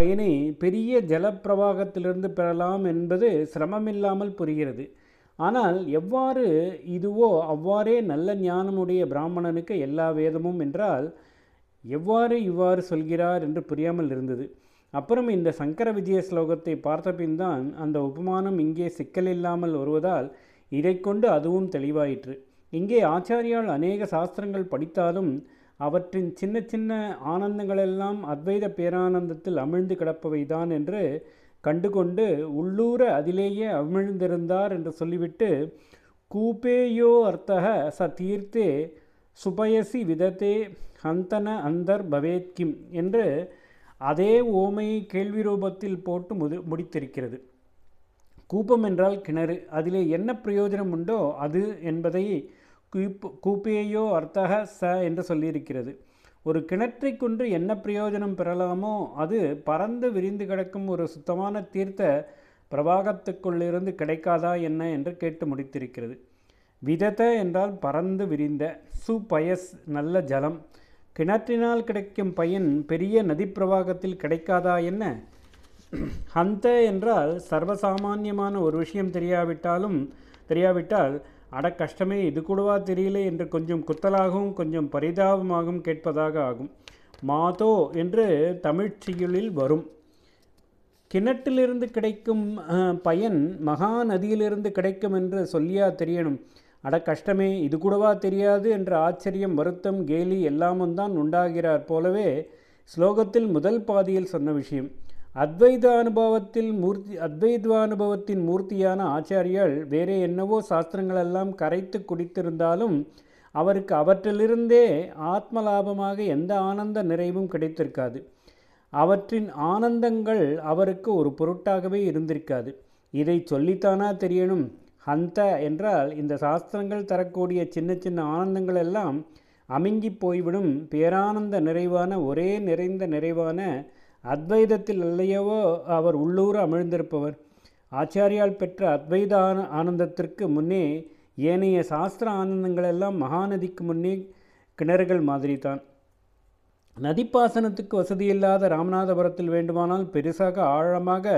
பயனை பெரிய ஜலப்பிரவாகத்திலிருந்து பெறலாம் என்பது சிரமமில்லாமல் புரிகிறது. ஆனால் எவ்வாறு இதுவோ அவ்வாறே நல்ல ஞானமுடைய பிராமணனுக்கு எல்லா வேதமும் என்றால் எவ்வாறு இவ்வாறு சொல்கிறார் என்று புரியாமல் இருந்தது. அப்புறம் இந்த சங்கர விஜய ஸ்லோகத்தை பார்த்தபின் தான் அந்த உபமானம் இங்கே சிக்கலில்லாமல் வருவதால் இதை கொண்டு அதுவும் தெளிவாயிற்று. இங்கே ஆச்சாரியால் அநேக சாஸ்திரங்கள் படித்தாலும் அவற்றின் சின்ன சின்ன ஆனந்தங்களெல்லாம் அத்வைத பேரானந்தத்தில் அமிழ்ந்து கிடப்பவைதான் என்று கண்டுகொண்டு உள்ளூர அதிலேயே அமிழ்ந்திருந்தார் என்று சொல்லிவிட்டு கூபேயோ அர்த்தக ச தீர்த்தே சுபயசி விதத்தே ஹந்தன அந்தர் பவேத்கிம் என்று அதே ஓமையை கேள்வி ரூபத்தில் போட்டு முடித்திருக்கிறது. கூப்பம் என்றால் கிணறு, அதிலே என்ன பிரயோஜனம் உண்டோ அது என்பதை கூப்பேயோ அர்த்தக ச என்று சொல்லியிருக்கிறது. ஒரு கிணற்றை கொண்டு என்ன பிரயோஜனம் பெறலாமோ அது பறந்து விரிந்து கிடக்கும் ஒரு சுத்தமான தீர்த்த பிரவாகத்துக்குள்ளிருந்து கிடைக்காதா என்ன என்று கேட்டு முடித்திருக்கிறது. விதத என்றால் பறந்து விரிந்த, சுபயஸ் நல்ல ஜலம். கிணற்றினால் கிடைக்கும் பயன் பெரிய நதி பிரவாகத்தில் கிடைக்காதா என்ன? ஹந்த என்றால் சர்வசாமான்யமான ஒரு விஷயம் தெரியாவிட்டால் அட கஷ்டமே இது கூடவா தெரியல என்று கொஞ்சம் குத்தலாகவும் கொஞ்சம் பரிதாபமாகவும் கேட்பதாக ஆகும். மாதோ என்று தமிழ்ச்செய்யுளில் வரும். கிணற்றிலிருந்து கிடைக்கும் பயன் மகா நதியிலிருந்து கிடைக்கும் என்று சொல்லியா தெரியணும். அட கஷ்டமே இது கூடவா தெரியாது என்ற ஆச்சரியம், வருத்தம், கேலி எல்லாமும் தான் உண்டாகிறார் போலவே ஸ்லோகத்தில் முதல் பாதியில் சொன்ன விஷயம். அத்வைதானுபவத்தின் மூர்த்தியான ஆச்சாரியால் வேறே என்னவோ சாஸ்திரங்களெல்லாம் கரைத்து குடித்திருந்தாலும் அவருக்கு அவற்றிலிருந்தே ஆத்மலாபமாக எந்த ஆனந்த நிறைவும் கிடைத்திருக்காது. அவற்றின் ஆனந்தங்கள் அவருக்கு ஒரு பொருட்டாகவே இருந்திருக்காது. இதை சொல்லித்தானா தெரியணும்? ஹந்த என்றால் இந்த சாஸ்திரங்கள் தரக்கூடிய சின்ன சின்ன ஆனந்தங்கள் எல்லாம் அமுங்கி போய்விடும் பேரானந்த நிறைவான ஒரே நிறைவான அத்வைதத்தில் அல்லையவோ அவர் உள்ளூர அமிழ்ந்திருப்பவர். ஆச்சாரியால் பெற்ற அத்வைத ஆனந்தத்திற்கு முன்னே ஏனைய சாஸ்திர ஆனந்தங்களெல்லாம் மகாநதிக்கு முன்னே கிணறுகள் மாதிரி தான். நதிப்பாசனத்துக்கு வசதியில்லாத ராமநாதபுரத்தில் வேண்டுமானால் பெருசாக ஆழமாக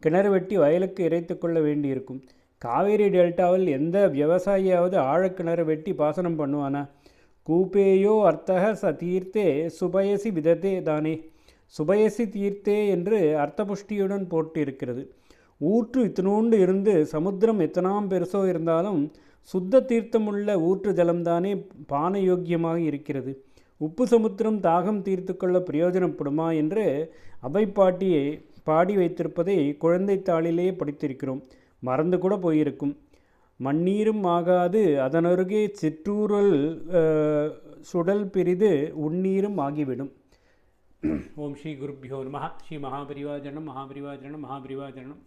கிணறு வெட்டி வயலுக்கு இறைத்து கொள்ள வேண்டியிருக்கும். காவேரி டெல்டாவில் எந்த விவசாயியாவது ஆழக்கிணறு வெட்டி பாசனம் பண்ணுவானா? கூபேயோ அர்த்தக ச தீர்த்தே சுபயசி விதத்தே தானே. சுபயசி தீர்த்தே என்று அர்த்தபுஷ்டியுடன் போட்டு இருக்கிறது. ஊற்று இத்தினோண்டு இருந்து சமுத்திரம் எத்தனாம் பெருசோ இருந்தாலும் சுத்த தீர்த்தமுள்ள ஊற்று ஜலம்தானே பானயோக்கியமாக இருக்கிறது. உப்பு சமுத்திரம் தாகம் தீர்த்து கொள்ள பிரயோஜனப்படுமா என்று அவை பாட்டியை பாடி வைத்திருப்பதை குழந்தை தாளிலே படித்திருக்கிறோம். மறந்து கூட போயிருக்கும். மண்ணீரும் ஆகாது அதனருகே சிற்றூரல் சுடல் பிரிது உண்ணீரும் ஆகிவிடும். ஓம் ஸ்ரீ குருப்பியோ நமः. ஸ்ரீ மகாபரிவாஜனம் மகாபரிவாஜனம் மகாபரிவாஜனம்.